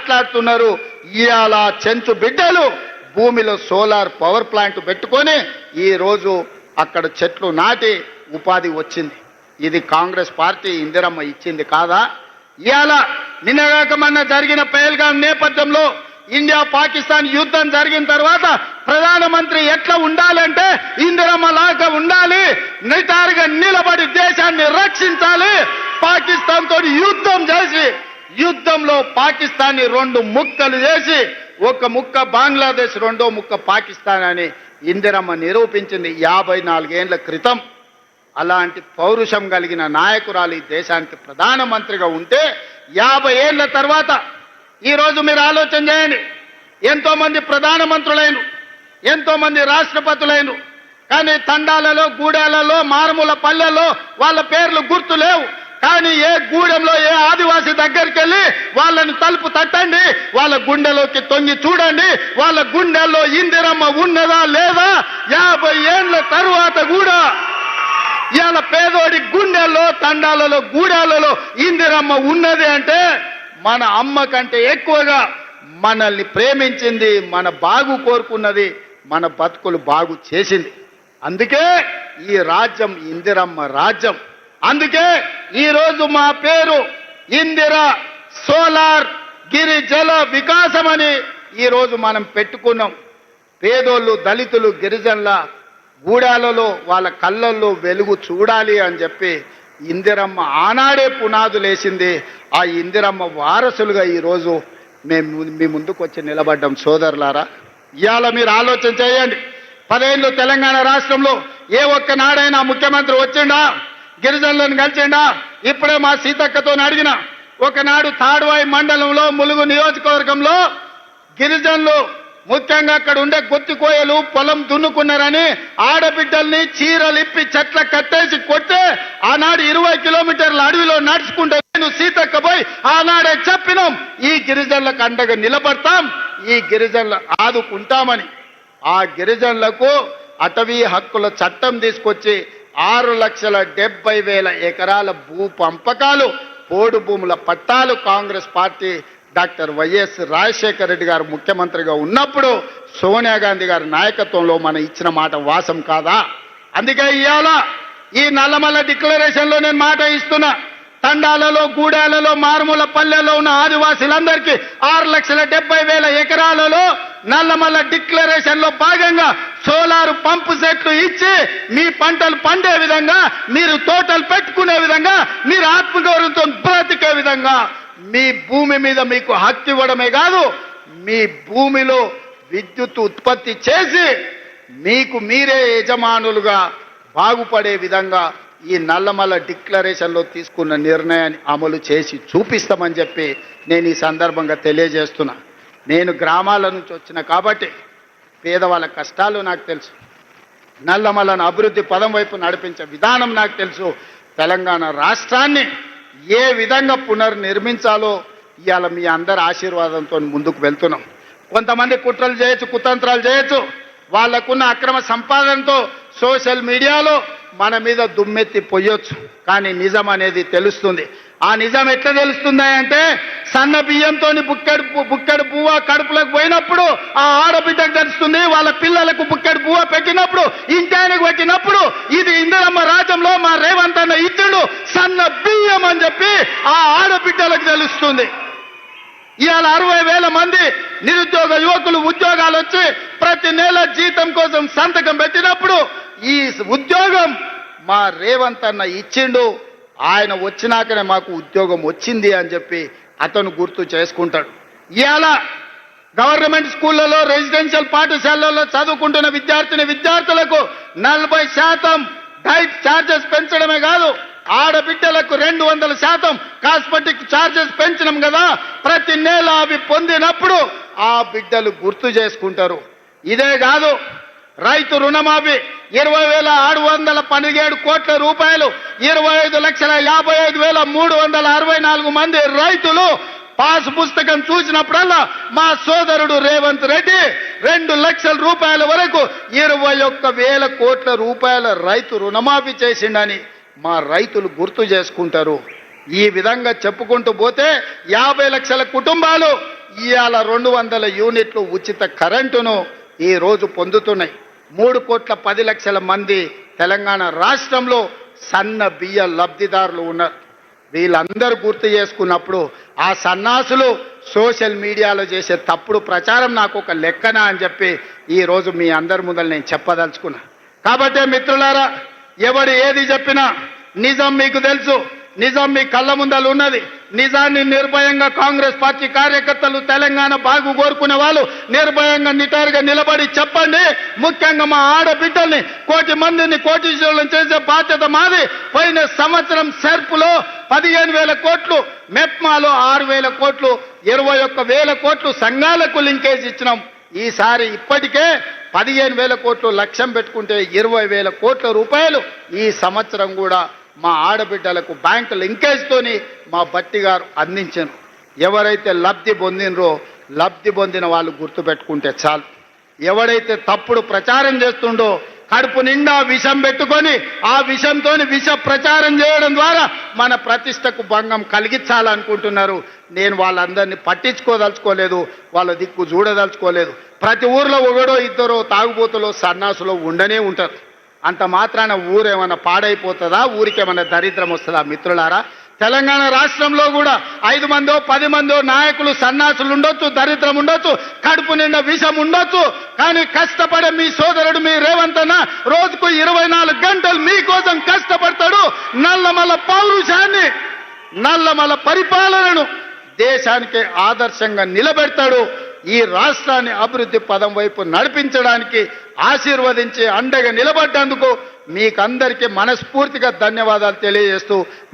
మాట్లాడుతున్నారు. ఇవాళ చెంచు బిడ్డలు భూమిలో సోలార్ పవర్ ప్లాంట్ పెట్టుకొని ఈరోజు అక్కడ చెట్లు నాటి ఉపాధి వచ్చింది. ఇది కాంగ్రెస్ పార్టీ ఇందిరమ్మ ఇచ్చింది కాదా? ఇవాళ నిన్నగాక మొన్న జరిగిన పహల్గాం నేపథ్యంలో ఇండియా పాకిస్తాన్ యుద్ధం జరిగిన తర్వాత ప్రధానమంత్రి ఎట్లా ఉండాలంటే ఇందిరమ్మ లాగా ఉండాలి, నిటారుగా నిలబడి దేశాన్ని రక్షించాలి. పాకిస్తాన్ తోటి యుద్ధం చేసి యుద్ధంలో పాకిస్తాన్ని రెండు ముక్కలు చేసి ఒక ముక్క బంగ్లాదేశ్, రెండో ముక్క పాకిస్తాన్ అని ఇందిరమ్మ నిరూపించింది 54 ఏళ్ల క్రితం. అలాంటి పౌరుషం కలిగిన నాయకురాలు ఈ దేశానికి ప్రధానమంత్రిగా ఉంటే 50 ఏళ్ల తర్వాత ఈరోజు మీరు ఆలోచన చేయండి. ఎంతో మంది ప్రధానమంత్రులైన, ఎంతో మంది రాష్ట్రపతులైన, కానీ తండాలలో, గూడాలలో, మారుమూల పల్లెల్లో వాళ్ళ పేర్లు గుర్తు లేవు. కానీ ఏ గూడెంలో ఏ ఆదివాసి దగ్గరికి వెళ్ళి వాళ్ళని తలుపు తట్టండి, వాళ్ళ గుండెలోకి తొంగి చూడండి, వాళ్ళ గుండెల్లో ఇందిరమ్మ ఉన్నదా లేదా 50 ఏళ్ల తరువాత కూడా ఇవాళ పేదోడి గుండెల్లో, తండాలలో, గూడాలలో ఇందిరమ్మ ఉన్నది అంటే మన అమ్మ కంటే ఎక్కువగా మనల్ని ప్రేమించింది, మన బాగు కోరుకున్నది, మన బతుకులు బాగు చేసింది. అందుకే ఈ రాజ్యం ఇందిరమ్మ రాజ్యం. అందుకే ఈరోజు మా పేరు ఇందిర సోలార్ గిరిజల వికాసం అని ఈరోజు మనం పెట్టుకున్నాం. పేదోళ్ళు, దళితులు, గిరిజనుల గూడాలలో వాళ్ళ కళ్ళల్లో వెలుగు చూడాలి అని చెప్పి ఇందిరమ్మ ఆనాడే పునాదులేసింది. ఆ ఇందిరమ్మ వారసులుగా ఈరోజు మేము మీ ముందుకు వచ్చి నిలబడ్డాం. సోదరులారా, ఇవాళ మీరు ఆలోచన చేయండి. 10 ఏళ్ళు తెలంగాణ రాష్ట్రంలో ఏ ఒక్కనాడైనా ముఖ్యమంత్రి వచ్చిండా, గిరిజనులను కలిసిండా? ఇప్పుడే మా సీతక్కతో అడిగిన, ఒకనాడు తాడువాయి మండలంలో ములుగు నియోజకవర్గంలో గిరిజనులు ముఖ్యంగా అక్కడ ఉండే గొత్తికోయలు పొలం దున్నుకున్నారని ఆడబిడ్డల్ని చీరలిప్పి చెట్ల కట్టేసి కొట్టే ఆనాడు 20 కిలోమీటర్ల అడవిలో నడుచుకుంటే నేను సీతక్క పోయి ఆనాడే చెప్పినాం, ఈ గిరిజనులకు అండగా నిలబడతాం, ఈ జనులు ఆదుకుంటామని. ఆ గిరిజనులకు అటవీ హక్కుల చట్టం తీసుకొచ్చి 6,70,000 ఎకరాల భూ పంపకాలు, పోడు భూముల పట్టాలు Congress party doctor YS Rajasekhara Reddy గారు ముఖ్యమంత్రిగా ఉన్నప్పుడు సోనియా గాంధీ గారి నాయకత్వంలో మనం ఇచ్చిన మాట వాసం కాదా? అందుకే ఇవాళ ఈ నల్లమల్ల డిక్లరేషన్లో నేను మాట ఇస్తున్నా. తండాలలో, గూడాలలో, మారుమూల పల్లెల్లో ఉన్న ఆదివాసీలందరికీ 6,70,000 ఎకరాలలో నల్లమల్ల డిక్లరేషన్ లో భాగంగా సోలార్ పంపు సెట్లు ఇచ్చి మీ పంటలు పండే విధంగా, మీరు తోటలు పెట్టుకునే విధంగా, మీరు ఆత్మగౌరవంతో బ్రతికే విధంగా మీ భూమి మీద మీకు హక్కు ఇవ్వడమే కాదు, మీ భూమిలో విద్యుత్ ఉత్పత్తి చేసి మీకు మీరే యజమానులుగా బాగుపడే విధంగా ఈ నల్లమల్ల డిక్లరేషన్లో తీసుకున్న నిర్ణయాన్ని అమలు చేసి చూపిస్తామని చెప్పి నేను ఈ సందర్భంగా తెలియజేస్తున్నా. నేను గ్రామాల నుంచి వచ్చిన కాబట్టి పేదవాళ్ళ కష్టాలు నాకు తెలుసు. నల్లమల్లను అభివృద్ధి పదం వైపు నడిపించే విధానం నాకు తెలుసు. తెలంగాణ రాష్ట్రాన్ని ఏ విధంగా పునర్నిర్మించాలో ఇవాళ మీ అందరి ఆశీర్వాదంతో ముందుకు వెళ్తున్నాం. కొంతమంది కుట్రలు చేయొచ్చు, కుతంత్రాలు చేయొచ్చు, వాళ్ళకున్న అక్రమ సంపాదనతో సోషల్ మీడియాలో మన మీద దుమ్మెత్తి పొయ్యొచ్చు, కానీ నిజం అనేది తెలుస్తుంది. ఆ నిజం ఎట్లా తెలుస్తుంది అంటే సన్న బియ్యంతో బుక్కెడు పువ్వ కడుపులకు పోయినప్పుడు ఆ ఆడబిడ్డకు తెలుస్తుంది, వాళ్ళ పిల్లలకు బుక్కెడు పువ్వ పెట్టినప్పుడు, ఇంటానికి పెట్టినప్పుడు ఇది ఇందిరమ్మ రాజ్యంలో మా రేవంత్ అన్న ఇచ్చుడు సన్న బియ్యం అని చెప్పి ఆ ఆడబిడ్డలకు తెలుస్తుంది. ఇవాళ 60,000 మంది నిరుద్యోగ యువకులు ఉద్యోగాలు వచ్చి ప్రతి నెల జీతం కోసం సంతకం పెట్టినప్పుడు ఈ ఉద్యోగం మా రేవంత్ అన్న ఇచ్చిండు, ఆయన వచ్చినాకనే మాకు ఉద్యోగం వచ్చింది అని చెప్పి అతను గుర్తు చేసుకుంటాడు. ఇవాళ గవర్నమెంట్ స్కూళ్లలో, రెసిడెన్షియల్ పాఠశాలల్లో చదువుకుంటున్న విద్యార్థులకు 40% డైట్ ఛార్జెస్ పెంచడమే కాదు, ఆడబిడ్డలకు 200% కాస్మెటిక్ ఛార్జెస్ పెంచడం కదా. ప్రతి నెల అవి పొందినప్పుడు ఆ బిడ్డలు గుర్తు చేసుకుంటారు. ఇదే కాదు, రైతు రుణమాఫీ 20,617 కోట్ల రూపాయలు, 25,55,364 మంది రైతులు పాస్ పుస్తకం చూసినప్పుడల్లా మా సోదరుడు రేవంత్ రెడ్డి 2 లక్షల రూపాయల వరకు 21,000 కోట్ల రూపాయల రైతు రుణమాఫీ చేసిండని మా రైతులు గుర్తు చేసుకుంటారు. ఈ విధంగా చెప్పుకుంటూ పోతే 50 లక్షల కుటుంబాలు ఇవాళ 200 యూనిట్లు ఉచిత కరెంటును ఈ రోజు పొందుతున్నాయి. 3,10,00,000 మంది తెలంగాణ రాష్ట్రంలో సన్న బియ్య లబ్ధిదారులు ఉన్నారు. వీళ్ళందరూ గుర్తు చేసుకున్నప్పుడు ఆ సన్నాసులు సోషల్ మీడియాలో చేసే తప్పుడు ప్రచారం నాకు ఒక లెక్కన అని చెప్పి ఈరోజు మీ అందరి ముందర నేను చెప్పదలుచుకున్నా. కాబట్టి మిత్రులారా, ఎవడు ఏది చెప్పినా నిజం మీకు తెలుసు, నిజం మీ కళ్ళ ముందలు ఉన్నది. నిజాన్ని నిర్భయంగా కాంగ్రెస్ పార్టీ కార్యకర్తలు, తెలంగాణ బాగు కోరుకునే వాళ్ళు నిర్భయంగా నిటారుగా నిలబడి చెప్పండి. ముఖ్యంగా మా ఆడబిడ్డల్ని, 1,00,00,000 మందిని కోటీశ్వరులను చేసే బాధ్యత మాది. పోయిన సంవత్సరం సెర్పులో 15,000 కోట్లు, మెప్మాలో 6,000 కోట్లు, 21,000 కోట్లు సంఘాలకు లింకేజ్ ఇచ్చినాం. ఈసారి ఇప్పటికే 15,000 కోట్లు లక్ష్యం పెట్టుకుంటే 20,000 కోట్ల రూపాయలు ఈ సంవత్సరం కూడా మా ఆడబిడ్డలకు బ్యాంకు లింకేజ్తోని మా బట్టి గారు అందించారు. ఎవరైతే లబ్ధి పొందినరో లబ్ధి పొందిన వాళ్ళు గుర్తుపెట్టుకుంటే చాలు. ఎవడైతే తప్పుడు ప్రచారం చేస్తుండో కడుపు నిండా విషం పెట్టుకొని ఆ విషంతో విష ప్రచారం చేయడం ద్వారా మన ప్రతిష్టకు భంగం కలిగించాలనుకుంటున్నారు. నేను వాళ్ళందరినీ పట్టించుకోదలుచుకోలేదు, వాళ్ళ దిక్కు చూడదలుచుకోలేదు. ప్రతి ఊర్లో ఒకడో ఇద్దరో తాగుబోతులో సన్నాసులో ఉండనే ఉంటారు. అంత మాత్రాన ఊరేమన్నా పాడైపోతుందా? ఊరికేమన్నా దరిద్రం వస్తుందా? మిత్రులారా, తెలంగాణ రాష్ట్రంలో కూడా 5 మందో 10 మందో నాయకులు సన్నాసులు ఉండొచ్చు, దరిద్రం ఉండొచ్చు, కడుపు నిండా విషం ఉండొచ్చు. కానీ కష్టపడే మీ సోదరుడు మీ రేవంత్ అన్న రోజుకు 24 గంటలు మీకోసం కష్టపడతాడు. నల్లమల పౌరుషాన్ని, నల్లమల పరిపాలనను దేశానికి ఆదర్శంగా నిలబెడతాడు. ఈ రాష్ట్రాన్ని అభివృద్ధి పదం వైపు నడిపించడానికి ఆశీర్వదించి అండగా నిలబడ్డందుకు మీకందరికీ మనస్ఫూర్తిగా ధన్యవాదాలు తెలియజేస్తూ